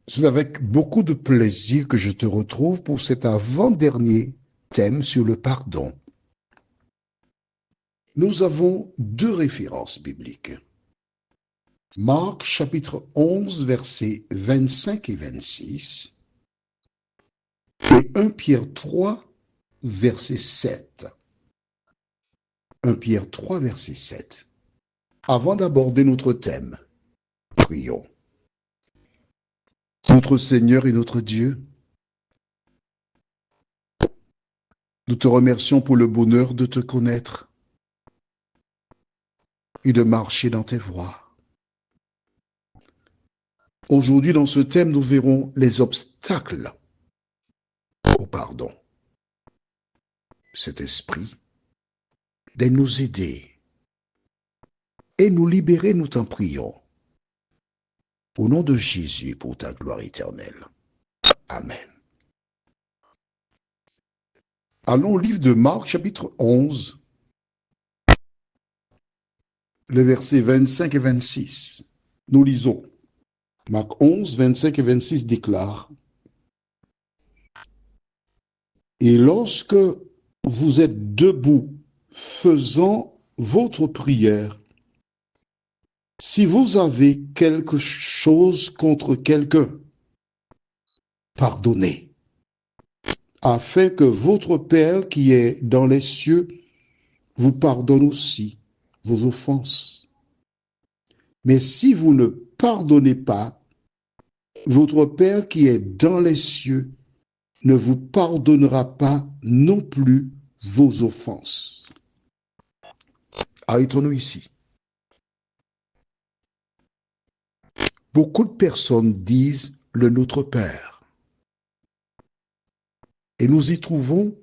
C'est avec beaucoup de plaisir que je te retrouve pour cet avant-dernier thème sur le pardon. Nous avons deux références bibliques. Marc chapitre 11, versets 25 et 26 et 1 Pierre 3, verset 7. 1 Pierre 3, verset 7. Avant d'aborder notre thème, prions. Notre Seigneur et notre Dieu, nous te remercions pour le bonheur de te connaître et de marcher dans tes voies. Aujourd'hui, dans ce thème, nous verrons les obstacles au pardon. Cet esprit de nous aider et nous libérer, nous t'en prions. Au nom de Jésus, pour ta gloire éternelle. Amen. Allons au livre de Marc, chapitre 11, les versets 25 et 26. Nous lisons. Marc 11, 25 et 26 déclare: Et lorsque vous êtes debout, faisant votre prière, si vous avez quelque chose contre quelqu'un, pardonnez, afin que votre Père qui est dans les cieux vous pardonne aussi vos offenses. Mais si vous ne pardonnez pas, votre Père qui est dans les cieux ne vous pardonnera pas non plus vos offenses. Arrêtons-nous ici. Beaucoup de personnes disent le Notre Père. Et nous y trouvons: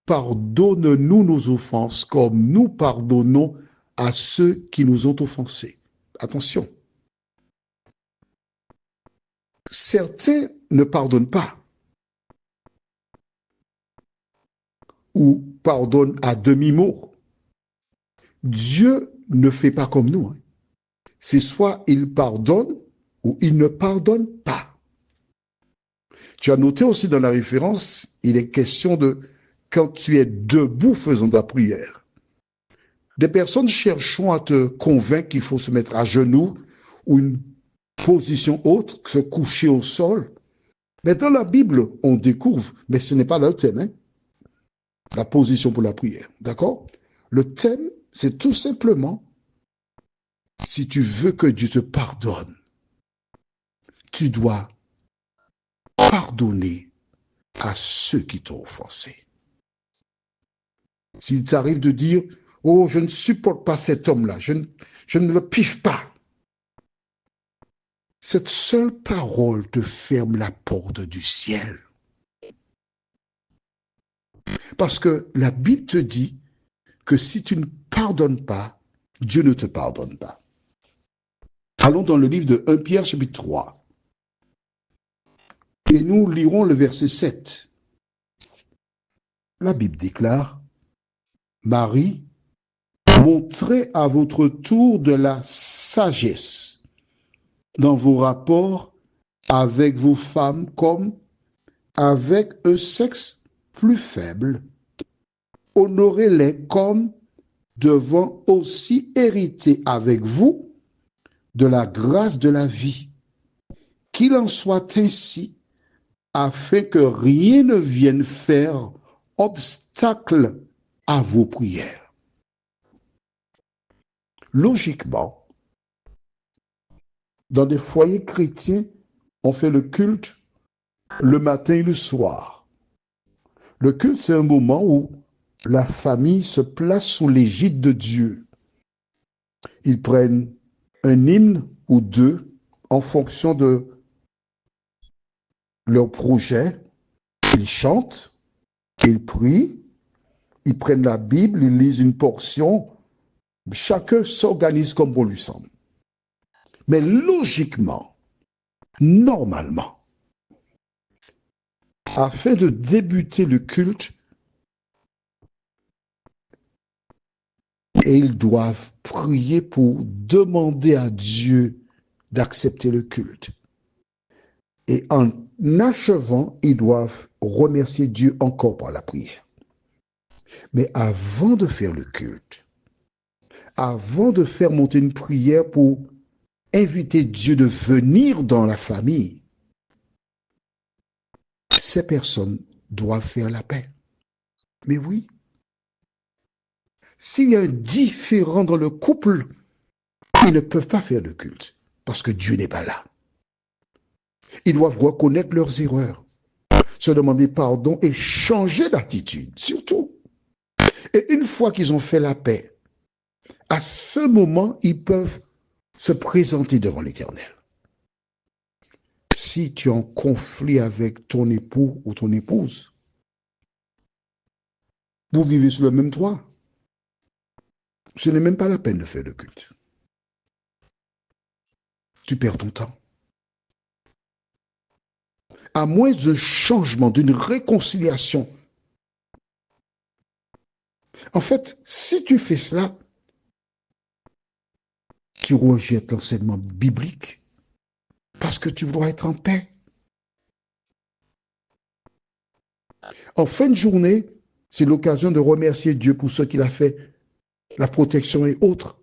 pardonne-nous nos offenses comme nous pardonnons à ceux qui nous ont offensés. Attention. Certains ne pardonnent pas ou pardonnent à demi-mot. Dieu ne fait pas comme nous. C'est soit il pardonne ou il ne pardonne pas. Tu as noté aussi dans la référence, il est question de quand tu es debout faisant ta prière. Des personnes cherchant à te convaincre qu'il faut se mettre à genoux ou une position haute, se coucher au sol. Mais dans la Bible, on découvre, mais ce n'est pas le thème, hein, la position pour la prière. D'accord? Le thème, c'est tout simplement, si tu veux que Dieu te pardonne, tu dois pardonner à ceux qui t'ont offensé. S'il t'arrive de dire: oh, je ne supporte pas cet homme-là, je ne le piffe pas. Cette seule parole te ferme la porte du ciel. Parce que la Bible te dit que si tu ne pardonnes pas, Dieu ne te pardonne pas. Allons dans le livre de 1 Pierre chapitre 3. Et nous lirons le verset 7. La Bible déclare: Marie, montrez à votre tour de la sagesse dans vos rapports avec vos femmes comme avec un sexe plus faible. Honorez-les comme devant aussi hériter avec vous de la grâce de la vie. Qu'il en soit ainsi, afin que rien ne vienne faire obstacle à vos prières. Logiquement, dans des foyers chrétiens, on fait le culte le matin et le soir. Le culte, c'est un moment où la famille se place sous l'égide de Dieu. Ils prennent un hymne ou deux en fonction de leur projet. Ils chantent, ils prient, ils prennent la Bible, ils lisent une portion. Chacun s'organise comme bon lui semble. Mais logiquement, normalement, afin de débuter le culte, et ils doivent prier pour demander à Dieu d'accepter le culte. Et en achevant, ils doivent remercier Dieu encore par la prière. Mais avant de faire le culte, avant de faire monter une prière pour inviter Dieu de venir dans la famille, ces personnes doivent faire la paix. Mais oui, s'il y a un différend dans le couple, ils ne peuvent pas faire de culte parce que Dieu n'est pas là. Ils doivent reconnaître leurs erreurs, se demander pardon et changer d'attitude, surtout. Et une fois qu'ils ont fait la paix, à ce moment, ils peuvent se présenter devant l'Éternel. Si tu es en conflit avec ton époux ou ton épouse, vous vivez sur le même toit, ce n'est même pas la peine de faire le culte. Tu perds ton temps. À moins de changement, d'une réconciliation. En fait, si tu fais cela, tu rejettes l'enseignement biblique parce que tu voudras être en paix. En fin de journée, c'est l'occasion de remercier Dieu pour ce qu'il a fait, la protection et autres.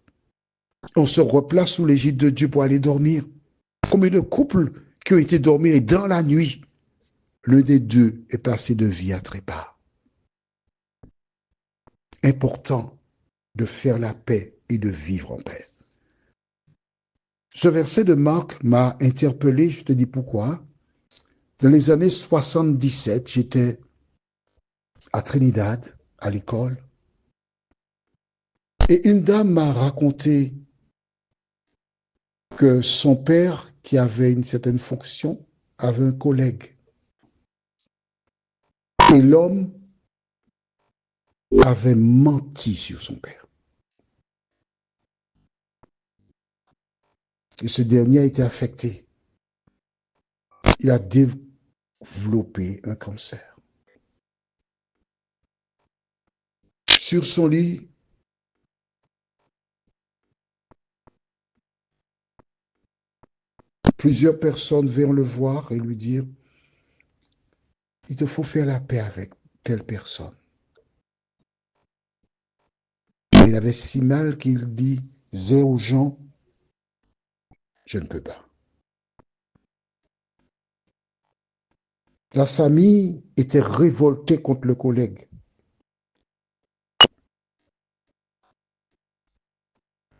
On se replace sous l'égide de Dieu pour aller dormir. Combien de couples qui ont été dormir et dans la nuit, l'un des deux est passé de vie à trépas. Important de faire la paix et de vivre en paix. Ce verset de Marc m'a interpellé, je te dis pourquoi. Dans les années 77, j'étais à Trinidad, à l'école, et une dame m'a raconté que son père, qui avait une certaine fonction, avait un collègue. Et l'homme avait menti sur son père. Et ce dernier a été affecté. Il a développé un cancer. Sur son lit, plusieurs personnes vinrent le voir et lui dire, il te faut faire la paix avec telle personne. Et il avait si mal qu'il disait aux gens, je ne peux pas. La famille était révoltée contre le collègue.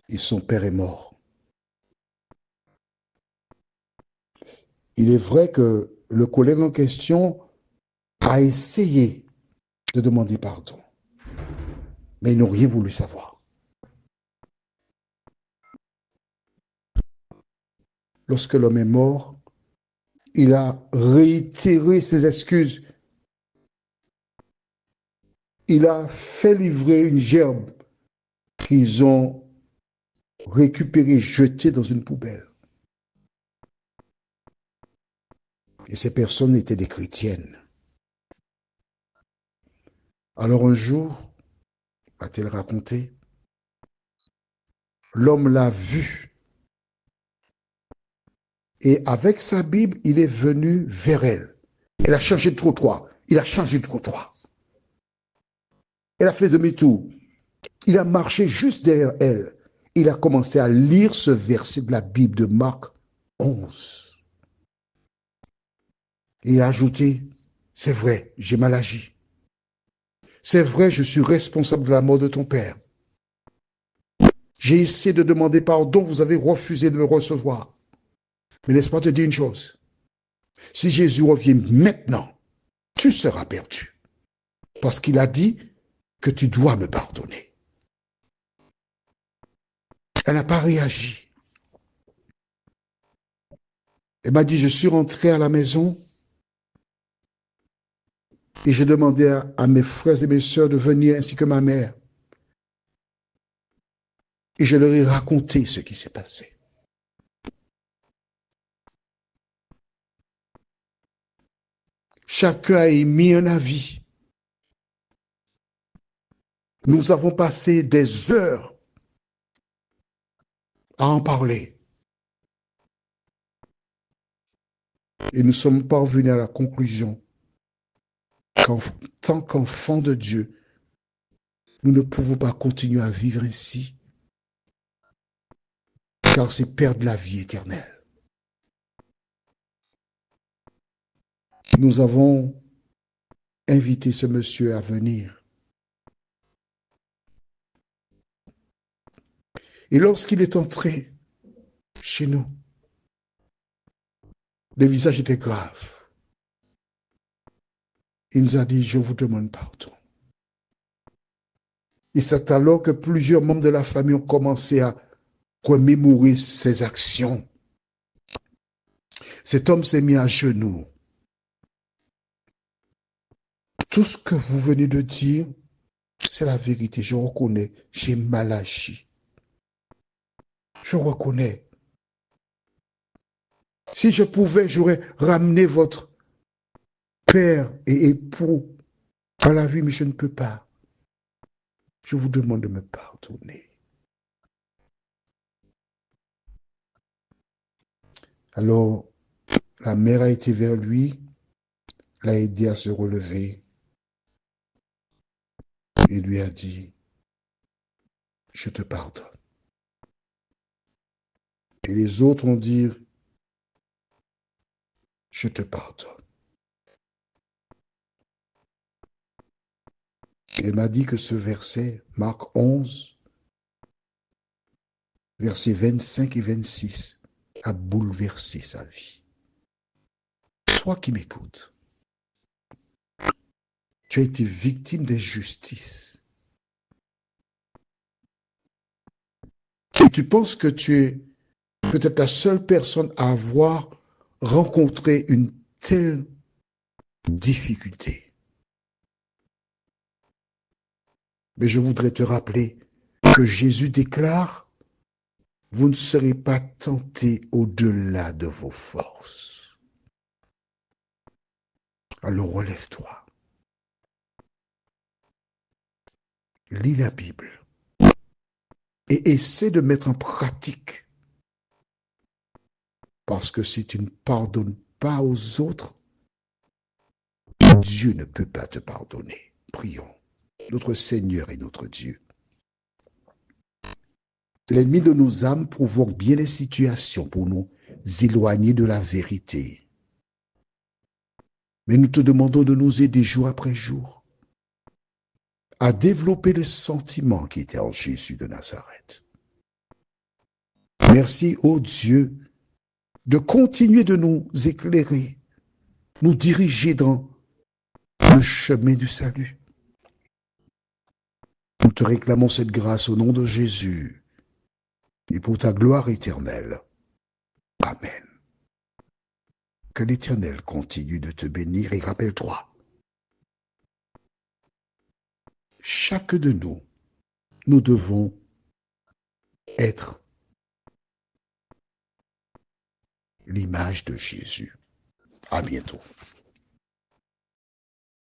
Et son père est mort. Il est vrai que le collègue en question a essayé de demander pardon, mais ils n'ont rien voulu savoir. Lorsque l'homme est mort, il a réitéré ses excuses. Il a fait livrer une gerbe qu'ils ont récupérée, jetée dans une poubelle. Et ces personnes étaient des chrétiennes. Alors un jour, a-t-elle raconté, l'homme l'a vu. Et avec sa Bible, il est venu vers elle. Elle a changé de trottoir. Il a changé de trottoir. Elle a fait demi-tour. Il a marché juste derrière elle. Il a commencé à lire ce verset de la Bible de Marc 11. Et il a ajouté, c'est vrai, j'ai mal agi. C'est vrai, je suis responsable de la mort de ton père. J'ai essayé de demander pardon, vous avez refusé de me recevoir. Mais laisse-moi te dire une chose. Si Jésus revient maintenant, tu seras perdu. Parce qu'il a dit que tu dois me pardonner. Elle n'a pas réagi. Elle m'a dit, je suis rentré à la maison et j'ai demandé à mes frères et mes sœurs de venir ainsi que ma mère. Et je leur ai raconté ce qui s'est passé. Chacun a émis un avis. Nous avons passé des heures à en parler. Et nous sommes parvenus à la conclusion qu'en tant qu'enfants de Dieu, nous ne pouvons pas continuer à vivre ainsi, car c'est perdre la vie éternelle. Nous avons invité ce monsieur à venir. Et lorsqu'il est entré chez nous, le visage était grave. Il nous a dit, je vous demande pardon. Et c'est alors que plusieurs membres de la famille ont commencé à remémorer ses actions. Cet homme s'est mis à genoux. Tout ce que vous venez de dire, c'est la vérité. Je reconnais, j'ai mal agi. Je reconnais. Si je pouvais, j'aurais ramené votre père et époux à la vie, mais je ne peux pas. Je vous demande de me pardonner. Alors, la mère a été vers lui, l'a aidé à se relever et lui a dit, je te pardonne. Et les autres ont dit, je te pardonne. Elle m'a dit que ce verset, Marc 11, versets 25 et 26, a bouleversé sa vie. Toi qui m'écoutes, tu as été victime d'injustice. Et tu penses que tu es peut-être la seule personne à avoir rencontré une telle difficulté. Mais je voudrais te rappeler que Jésus déclare, vous ne serez pas tentés au-delà de vos forces. Alors relève-toi. Lis la Bible et essaie de mettre en pratique. Parce que si tu ne pardonnes pas aux autres, Dieu ne peut pas te pardonner. Prions. Notre Seigneur et notre Dieu. L'ennemi de nos âmes provoque bien les situations pour nous éloigner de la vérité. Mais nous te demandons de nous aider jour après jour à développer les sentiments qui étaient en Jésus de Nazareth. Merci, ô Dieu, de continuer de nous éclairer, nous diriger dans le chemin du salut. Nous te réclamons cette grâce au nom de Jésus et pour ta gloire éternelle. Amen. Que l'Éternel continue de te bénir et rappelle-toi, chaque de nous, nous devons être l'image de Jésus. À bientôt.